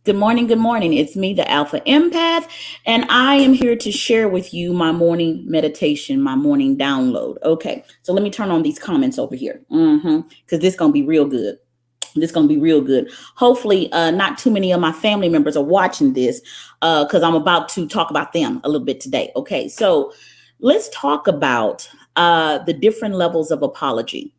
Good morning. Good morning. It's me, the Alpha Empath, and I am here to share with you my morning meditation, my morning download. Okay, so let me turn on these comments over here because this is going to be real good. This is going to be real good. Hopefully, not too many of my family members are watching this because I'm about to talk about them a little bit today. Okay, so let's talk about the different levels of apology.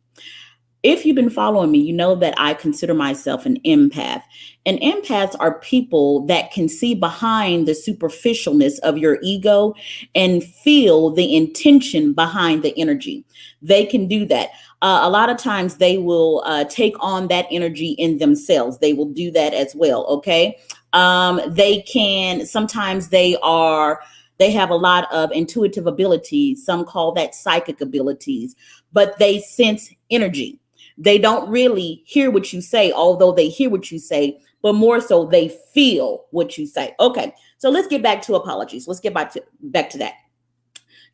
If you've been following me, you know that I consider myself an empath. And empaths are people that can see behind the superficialness of your ego and feel the intention behind the energy. They can do that. A lot of times they will take on that energy in themselves. They will do that as well. Okay. They can, sometimes they have a lot of intuitive abilities. Some call that psychic abilities, but they sense energy. They don't really hear what you say, although they hear what you say, but more so they feel what you say. Okay, so let's get back to apologies. Let's get back to that.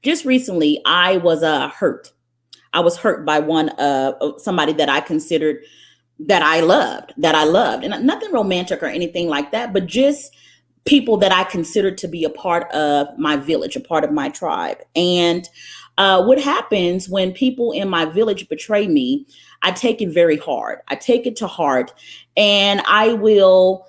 Just recently, I was hurt. I was hurt by somebody that I considered that I loved, and nothing romantic or anything like that, but just people that I considered to be a part of my village, a part of my tribe. And what happens when people in my village betray me, I take it very hard. I take it to heart, and I will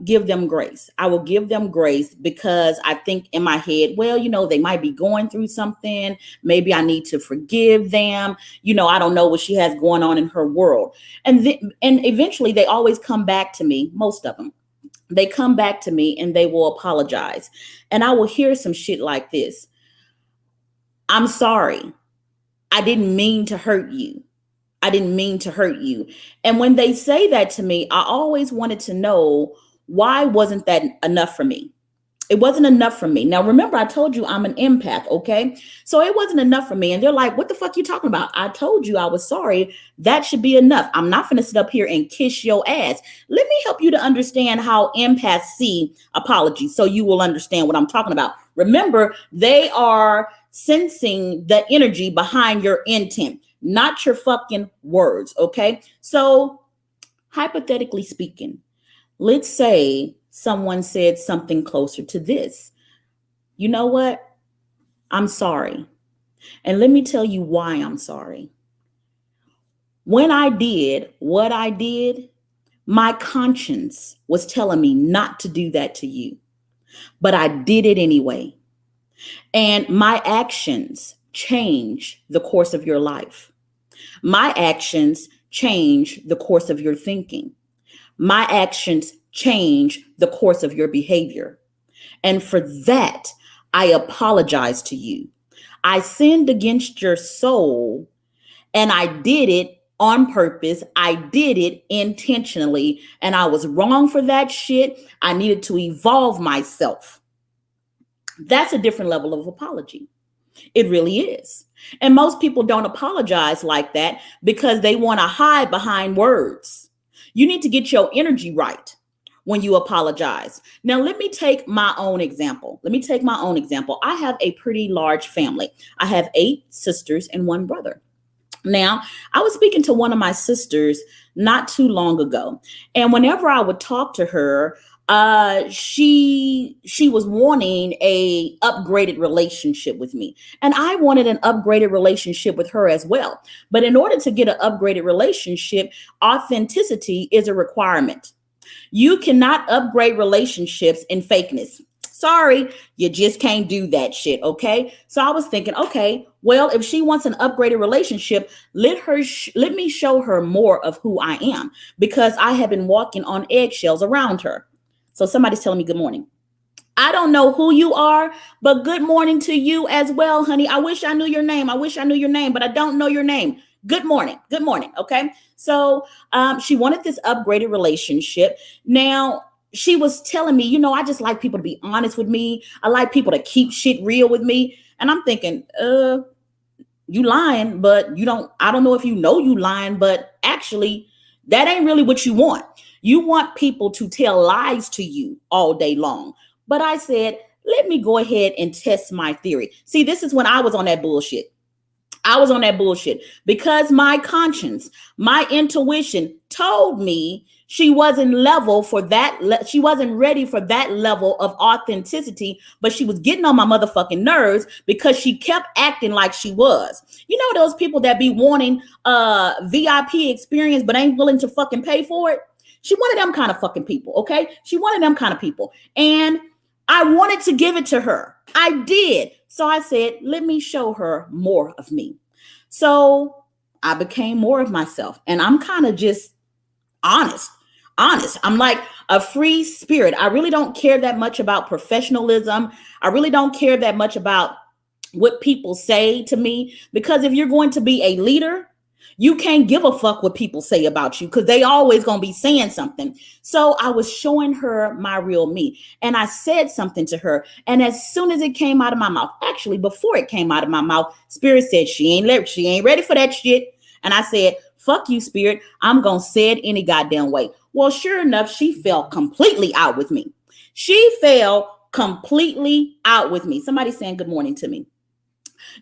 give them grace. I will give them grace because I think in my head, well, they might be going through something. Maybe I need to forgive them. I don't know what she has going on in her world. And eventually they always come back to me, most of them. They come back to me and they will apologize. And I will hear some shit like this. I'm sorry. I didn't mean to hurt you. I didn't mean to hurt you. And when they say that to me, I always wanted to know, why wasn't that enough for me? It wasn't enough for me. Now, remember, I told you I'm an empath, okay? So it wasn't enough for me. And they're like, what the fuck you talking about? I told you I was sorry. That should be enough. I'm not going to sit up here and kiss your ass. Let me help you to understand how empaths see apologies so you will understand what I'm talking about. Remember, they are sensing the energy behind your intent, not your fucking words, okay? So, hypothetically speaking, let's say someone said something closer to this. You know what? I'm sorry. And let me tell you why I'm sorry. When I did what I did, my conscience was telling me not to do that to you, but I did it anyway. And my actions change the course of your life. My actions change the course of your thinking. My actions change the course of your behavior. And for that, I apologize to you. I sinned against your soul, and I did it on purpose. I did it intentionally, and I was wrong for that shit. I needed to evolve myself. That's a different level of apology. It really is. And most people don't apologize like that because they want to hide behind words. You need to get your energy right when you apologize. Now, let me take my own example. I have a pretty large family. I have 8 sisters and 1 brother. Now, I was speaking to one of my sisters not too long ago, and whenever I would talk to her, she was wanting a upgraded relationship with me, and I wanted an upgraded relationship with her as well. But in order to get an upgraded relationship, authenticity is a requirement. You cannot upgrade relationships in fakeness. Sorry, you just can't do that shit, okay? So I was thinking, okay, well, if she wants an upgraded relationship, let me show her more of who I am, because I have been walking on eggshells around her. So somebody's telling me good morning. I don't know who you are, but good morning to you as well, honey. I wish I knew your name. But I don't know your name. Good morning. Good morning. Okay. So she wanted this upgraded relationship. Now, she was telling me, I just like people to be honest with me. I like people to keep shit real with me. And I'm thinking, you lying, but I don't know if you lying, but actually that ain't really what you want. You want people to tell lies to you all day long. But I said, let me go ahead and test my theory. See, this is when I was on that bullshit. I was on that bullshit because my conscience, my intuition told me she wasn't level for that. She wasn't ready for that level of authenticity, but she was getting on my motherfucking nerves because she kept acting like she was. You know those people that be wanting VIP experience but ain't willing to fucking pay for it? She one of them kind of fucking people, okay? She one of them kind of people. And I wanted to give it to her. I did. So I said, let me show her more of me. So I became more of myself. And I'm kind of just honest. I'm like a free spirit. I really don't care that much about professionalism. I really don't care that much about what people say to me, because if you're going to be a leader, you can't give a fuck what people say about you because they always gonna be saying something. So I was showing her my real me, and I said something to her. And as soon as it came out of my mouth, actually before it came out of my mouth, Spirit said she ain't ready for that shit. And I said, fuck you, Spirit. I'm gonna say it any goddamn way. Well, sure enough, she fell completely out with me. She fell completely out with me. Somebody saying good morning to me.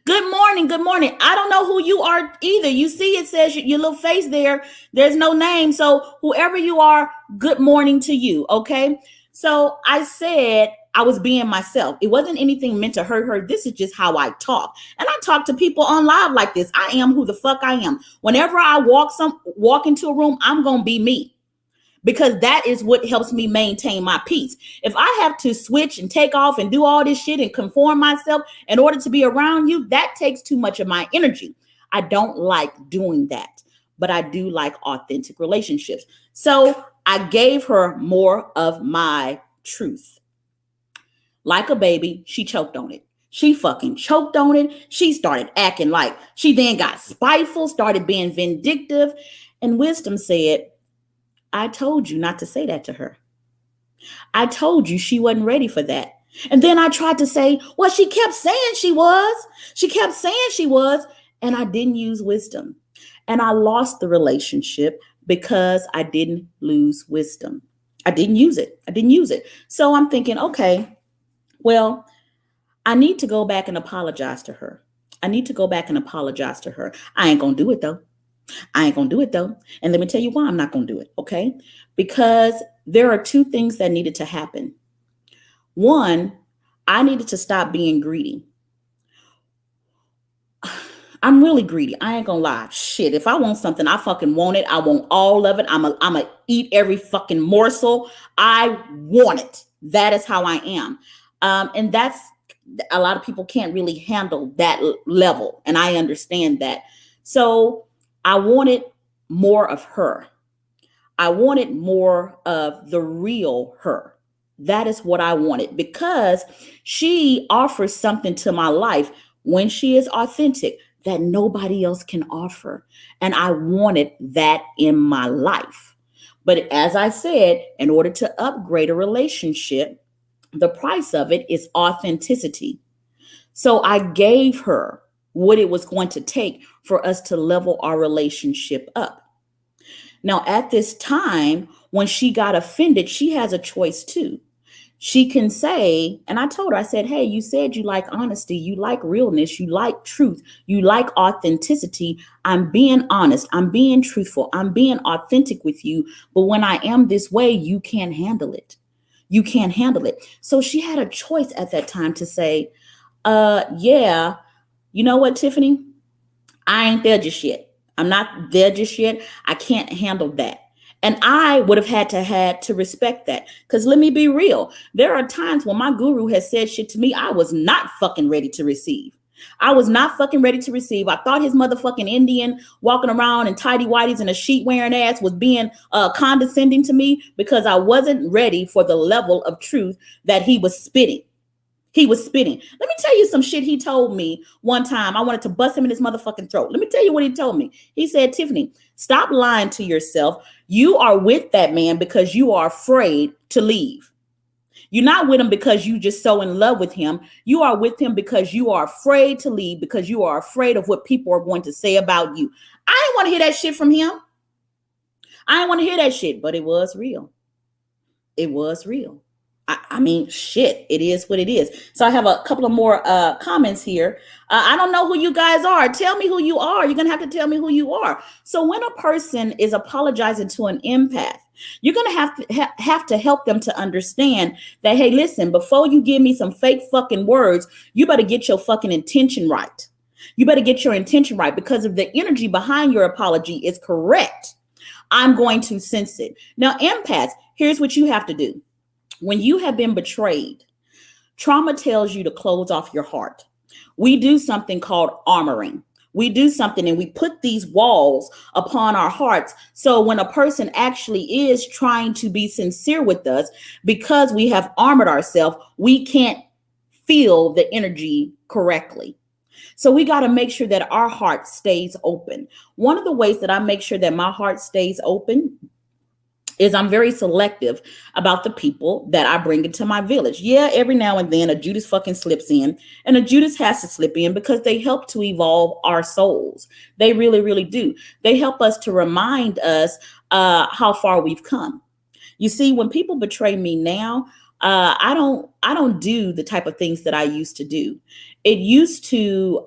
Good morning. Good morning. I don't know who you are either. You see, it says your little face there. There's no name. So whoever you are, good morning to you. Okay. So I said I was being myself. It wasn't anything meant to hurt her. This is just how I talk. And I talk to people on live like this. I am who the fuck I am. Whenever I walk into a room, I'm going to be me, because that is what helps me maintain my peace. If I have to switch and take off and do all this shit and conform myself in order to be around you, that takes too much of my energy. I don't like doing that, but I do like authentic relationships. So I gave her more of my truth. Like a baby, she choked on it. She fucking choked on it. She started acting like, she then got spiteful, started being vindictive, and wisdom said, I told you not to say that to her. I told you she wasn't ready for that. And then I tried to say, well, she kept saying she was. She kept saying she was. And I didn't use wisdom. And I lost the relationship because I didn't lose wisdom. I didn't use it. So I'm thinking, okay, well, I need to go back and apologize to her. I ain't going to do it though. And let me tell you why I'm not going to do it. Okay. Because there are two things that needed to happen. One, I needed to stop being greedy. I'm really greedy. I ain't gonna lie. Shit. If I want something, I fucking want it. I want all of it. I'm a eat every fucking morsel. I want it. That is how I am. And that's, a lot of people can't really handle that level. And I understand that. So I wanted more of her. I wanted more of the real her. That is what I wanted, because she offers something to my life when she is authentic that nobody else can offer. And I wanted that in my life. But as I said, in order to upgrade a relationship, the price of it is authenticity. So I gave her what it was going to take for us to level our relationship up. Now, at this time, when she got offended, she has a choice too. She can say, and I told her, I said, hey, you said you like honesty, you like realness, you like truth, you like authenticity. I'm being honest, I'm being truthful, I'm being authentic with you. But when I am this way, you can't handle it. You can't handle it. So she had a choice at that time to say, yeah, you know what, Tiffany? I ain't there just yet. I'm not there just yet. I can't handle that. And I would have had to respect that. Because let me be real. There are times when my guru has said shit to me I was not fucking ready to receive. I was not fucking ready to receive. I thought his motherfucking Indian walking around in tidy whities and a sheet wearing ass was being condescending to me because I wasn't ready for the level of truth that he was spitting. He was spitting. Let me tell you some shit he told me one time. I wanted to bust him in his motherfucking throat. Let me tell you what he told me. He said, Tiffany, stop lying to yourself. You are with that man because you are afraid to leave. You're not with him because you just so in love with him. You are with him because you are afraid to leave, because you are afraid of what people are going to say about you. I didn't want to hear that shit from him. I didn't want to hear that shit, but it was real. It was real. I mean, shit, it is what it is. So I have a couple of more comments here. I don't know who you guys are. Tell me who you are. You're going to have to tell me who you are. So when a person is apologizing to an empath, you're going to have to help them to understand that, hey, listen, before you give me some fake fucking words, you better get your fucking intention right. You better get your intention right, because if the energy behind your apology is correct, I'm going to sense it. Now, empaths, here's what you have to do. When you have been betrayed, trauma tells you to close off your heart. We do something called armoring. We do something and we put these walls upon our hearts. So when a person actually is trying to be sincere with us, because we have armored ourselves, we can't feel the energy correctly. So we got to make sure that our heart stays open. One of the ways that I make sure that my heart stays open is I'm very selective about the people that I bring into my village. Yeah, every now and then a Judas fucking slips in, and a Judas has to slip in because they help to evolve our souls. They really, really do. They help us to remind us how far we've come. You see, when people betray me now, I don't do the type of things that I used to do. It used to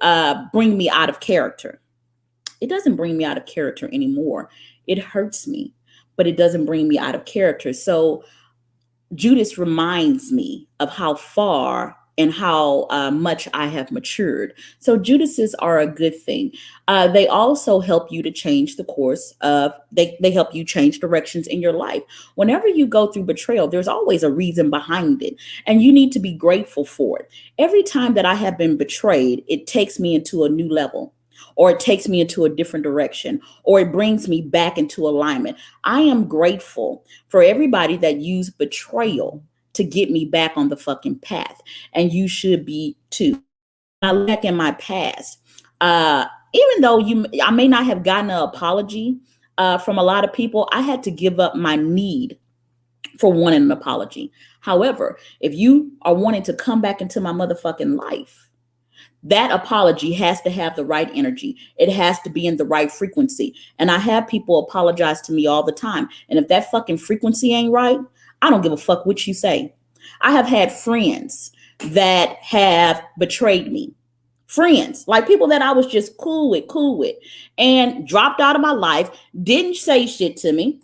bring me out of character. It doesn't bring me out of character anymore. It hurts me, but it doesn't bring me out of character. So Judas reminds me of how far and how much I have matured. So Judases are a good thing. They also help you to change the course of, they help you change directions in your life. Whenever you go through betrayal, there's always a reason behind it, and you need to be grateful for it. Every time that I have been betrayed, it takes me into a new level, or it takes me into a different direction, or it brings me back into alignment. I am grateful for everybody that used betrayal to get me back on the fucking path. And you should be too. I look back in my past, even though I may not have gotten an apology from a lot of people, I had to give up my need for wanting an apology. However, if you are wanting to come back into my motherfucking life, that apology has to have the right energy. It has to be in the right frequency. And I have people apologize to me all the time. And if that fucking frequency ain't right, I don't give a fuck what you say. I have had friends that have betrayed me. Friends, like people that I was just cool with, and dropped out of my life, didn't say shit to me.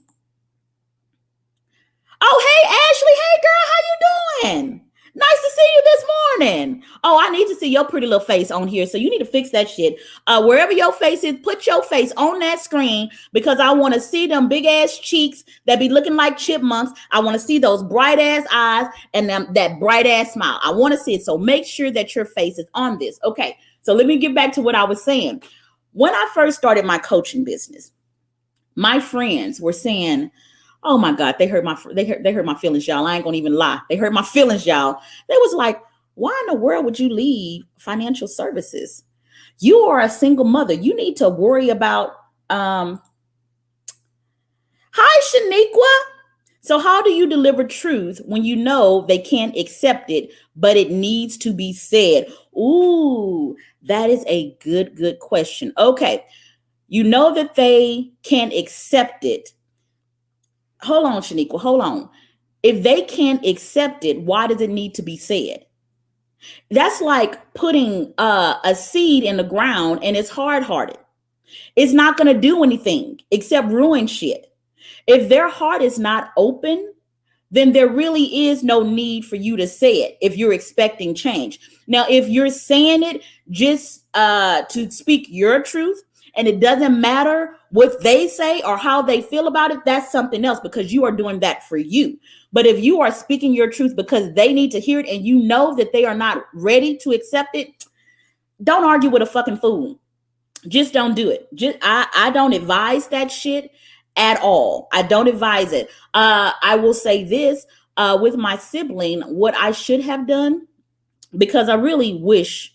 Oh, hey, Ashley. Hey, girl, how you doing? Nice to see you this morning. Oh, I need to see your pretty little face on here. So you need to fix that shit. Wherever your face is, put your face on that screen, because I want to see them big ass cheeks that be looking like chipmunks. I want to see those bright ass eyes and that bright ass smile. I want to see it. So make sure that your face is on this. Okay. So let me get back to what I was saying. When I first started my coaching business, my friends were saying, oh my God, they hurt my feelings, y'all. I ain't gonna even lie. They hurt my feelings, y'all. They was like, why in the world would you leave financial services? You are a single mother. You need to worry about, hi, Shaniqua. So how do you deliver truth when you know they can't accept it, but it needs to be said? Ooh, that is a good question. Okay. You know that they can't accept it. Hold on, Shaniqua, hold on. If they can't accept it, why does it need to be said? That's like putting a seed in the ground and it's hard-hearted. It's not going to do anything except ruin shit. If their heart is not open, then there really is no need for you to say it if you're expecting change. Now, if you're saying it just to speak your truth, and it doesn't matter what they say or how they feel about it, that's something else, because you are doing that for you. But if you are speaking your truth because they need to hear it and you know that they are not ready to accept it, don't argue with a fucking fool. Just don't do it. I don't advise that shit at all. I don't advise it. I will say this with my sibling, what I should have done, because I really wish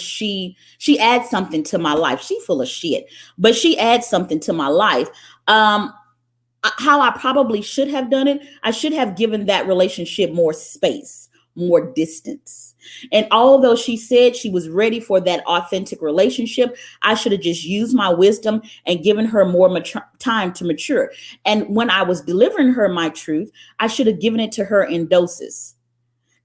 she adds something to my life. She full of shit, but she adds something to my life. How I probably should have done it, I should have given that relationship more space, more distance. And although she said she was ready for that authentic relationship, I should have just used my wisdom and given her more time to mature. And when I was delivering her my truth, I should have given it to her in doses,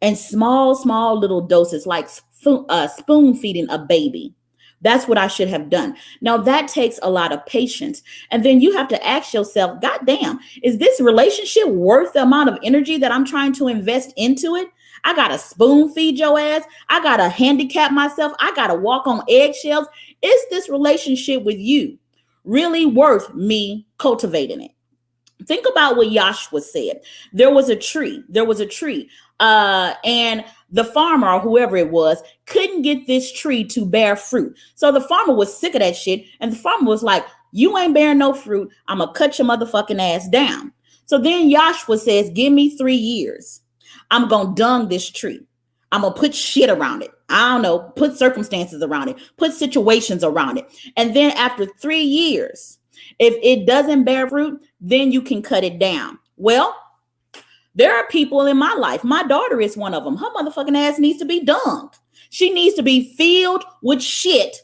and small little doses, like spoon feeding a baby. That's what I should have done. Now that takes a lot of patience. And then you have to ask yourself, God damn, is this relationship worth the amount of energy that I'm trying to invest into it? I got to spoon feed your ass. I got to handicap myself. I got to walk on eggshells. Is this relationship with you really worth me cultivating it? Think about what Joshua said. There was a tree. And the farmer, or whoever it was, couldn't get this tree to bear fruit. So the farmer was sick of that shit. And the farmer was like, you ain't bearing no fruit. I'm going to cut your motherfucking ass down. So then Joshua says, give me 3 years. I'm going to dung this tree. I'm going to put shit around it. I don't know, put circumstances around it, put situations around it. And then after 3 years, if it doesn't bear fruit, then you can cut it down. Well, there are people in my life. My daughter is one of them. Her motherfucking ass needs to be dunked. She needs to be filled with shit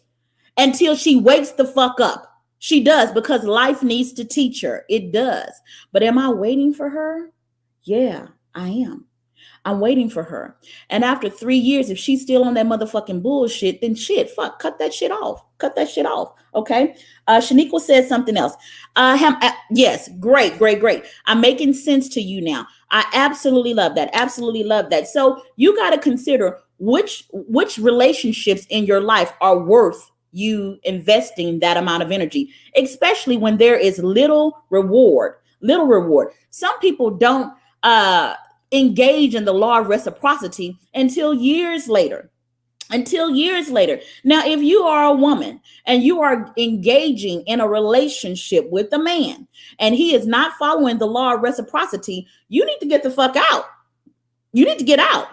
until she wakes the fuck up. She does, because life needs to teach her. It does. But am I waiting for her? Yeah, I am. I'm waiting for her. And after 3 years, if she's still on that motherfucking bullshit, then shit, fuck, cut that shit off. Cut that shit off. Okay. Shaniqua said something else. Yes, great. I'm making sense to you now. I absolutely love that. Absolutely love that. So you got to consider which relationships in your life are worth you investing that amount of energy, especially when there is little reward. Some people don't engage in the law of reciprocity until years later. Now, if you are a woman and you are engaging in a relationship with a man and he is not following the law of reciprocity, you need to get the fuck out. You need to get out.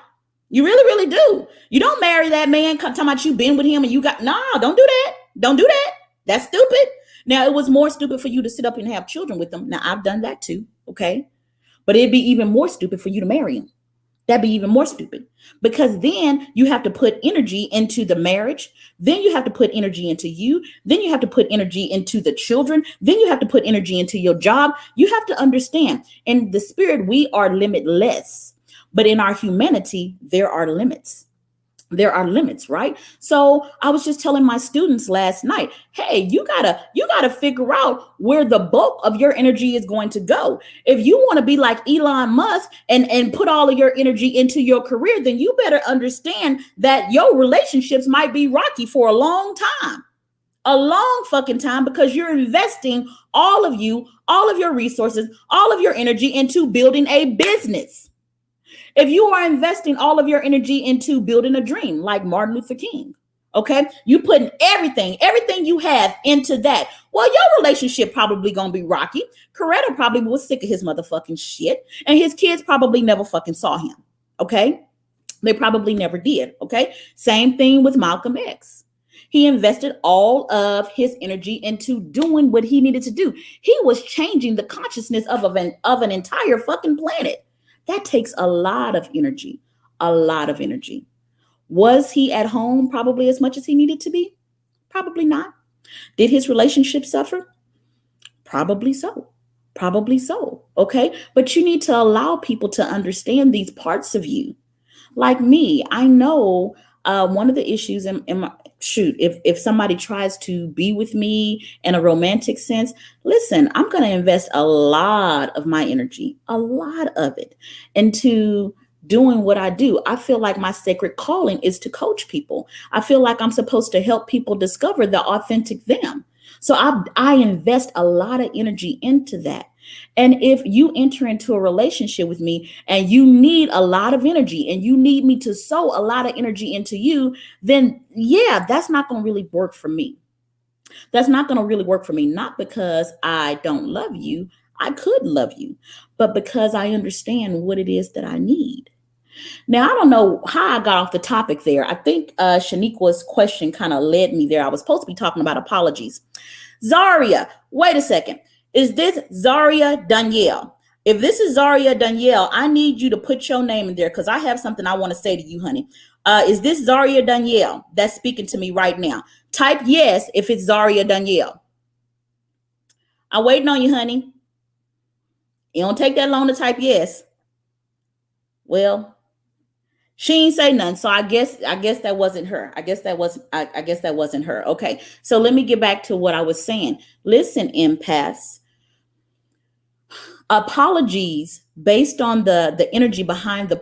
You really, really do. You don't marry that man talking about you been with him and you got, no, don't do that. Don't do that. That's stupid. Now, it was more stupid for you to sit up and have children with them. Now, I've done that too. Okay. But it'd be even more stupid for you to marry him. That'd be even more stupid, because then you have to put energy into the marriage. Then you have to put energy into you. Then you have to put energy into the children. Then you have to put energy into your job. You have to understand, in the spirit, we are limitless, but in our humanity, there are limits. There are limits, right? So I was just telling my students last night, hey, you gotta figure out where the bulk of your energy is going to go. If you want to be like Elon Musk and put all of your energy into your career, then you better understand that your relationships might be rocky for a long fucking time, because you're investing all of your resources, all of your energy into building a business. If you are investing all of your energy into building a dream, like Martin Luther King, okay, you putting everything you have into that. Well, your relationship probably gonna be rocky. Coretta probably was sick of his motherfucking shit, and his kids probably never fucking saw him. Okay, they probably never did. Okay, same thing with Malcolm X. He invested all of his energy into doing what he needed to do. He was changing the consciousness of an entire fucking planet. That takes a lot of energy, Was he at home probably as much as he needed to be? Probably not. Did his relationship suffer? Probably so. Okay. But you need to allow people to understand these parts of you. Like me, I know one of the issues in my if somebody tries to be with me in a romantic sense, listen, I'm going to invest a lot of my energy, a lot of it, into doing what I do. I feel like my sacred calling is to coach people. I feel like I'm supposed to help people discover the authentic them. So I invest a lot of energy into that. And if you enter into a relationship with me and you need a lot of energy and you need me to sow a lot of energy into you, then yeah, that's not going to really work for me. Not because I don't love you. I could love you, but because I understand what it is that I need. Now, I don't know how I got off the topic there. I think Shaniqua's question kind of led me there. I was supposed to be talking about apologies. Zaria, wait a second. Is this Zaria Danielle? If this is Zaria Danielle, I need you to put your name in there because I have something I want to say to you, honey. Is this Zaria Danielle that's speaking to me right now? Type yes if it's Zaria Danielle. I'm waiting on you, honey. It don't take that long to type yes. Well, she ain't say nothing, so I guess that wasn't her. I guess that wasn't her. Okay, so let me get back to what I was saying. Listen, empaths, apologies based on the energy behind the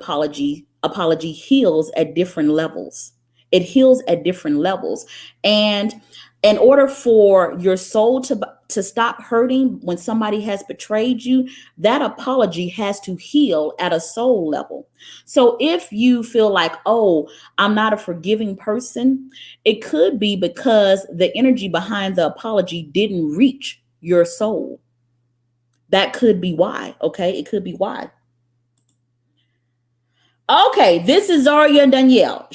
apology heals at different levels. It heals at different levels, and in order for your soul to stop hurting when somebody has betrayed you, that apology has to heal at a soul level. So if you feel like, oh, I'm not a forgiving person, it could be because the energy behind the apology didn't reach your soul. That could be why. Okay, it could be why. Okay, this is Zaria and Danielle.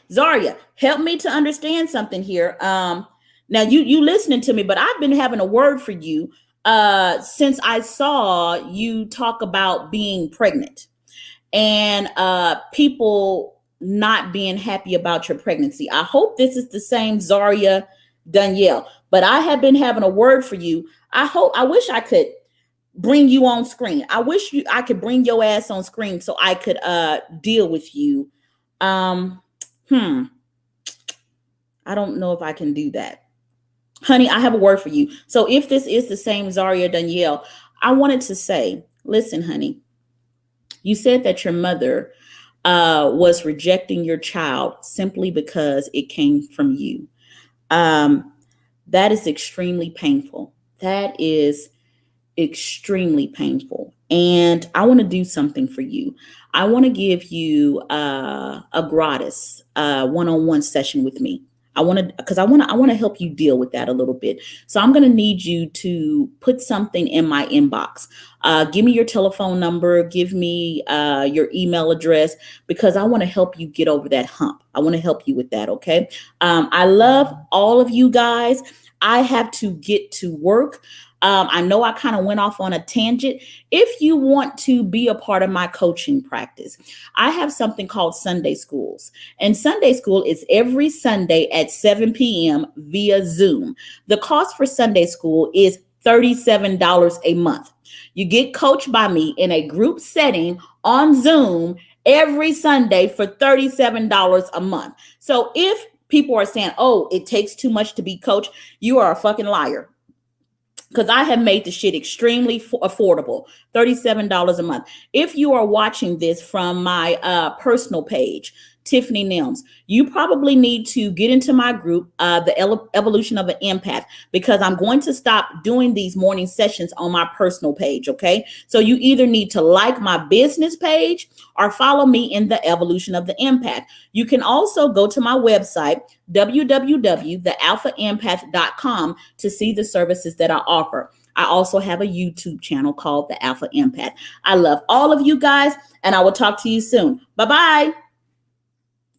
Zaria, help me to understand something here. Now you listening to me, but I've been having a word for you since I saw you talk about being pregnant and people not being happy about your pregnancy. I hope this is the same Zaria Danielle, but I have been having a word for you. I wish I could bring you on screen. I could bring your ass on screen so I could deal with you. Um hmm. I don't know if I can do that. Honey, I have a word for you. So if this is the same Zaria Danielle, I wanted to say, listen, honey, you said that your mother was rejecting your child simply because it came from you. That is extremely painful. That is extremely painful. And I want to do something for you. I want to give you a gratis one-on-one session with me. I want to help you deal with that a little bit. So I'm going to need you to put something in my inbox. Give me your telephone number. Give me your email address because I want to help you get over that hump. I want to help you with that. Okay. I love all of you guys. I have to get to work. I know I kind of went off on a tangent. If you want to be a part of my coaching practice, I have something called Sunday Schools. And Sunday School is every Sunday at 7 p.m. via Zoom. The cost for Sunday School is $37 a month. You get coached by me in a group setting on Zoom every Sunday for $37 a month. So if people are saying, oh, it takes too much to be coached, you are a fucking liar. Because I have made the shit extremely affordable, $37 a month. If you are watching this from my personal page, Tiffany Nims, you probably need to get into my group, the Evolution of an Empath, because I'm going to stop doing these morning sessions on my personal page, okay? So you either need to like my business page or follow me in the Evolution of the Empath. You can also go to my website, www.thealphaempath.com, to see the services that I offer. I also have a YouTube channel called The Alpha Empath. I love all of you guys, and I will talk to you soon. Bye-bye.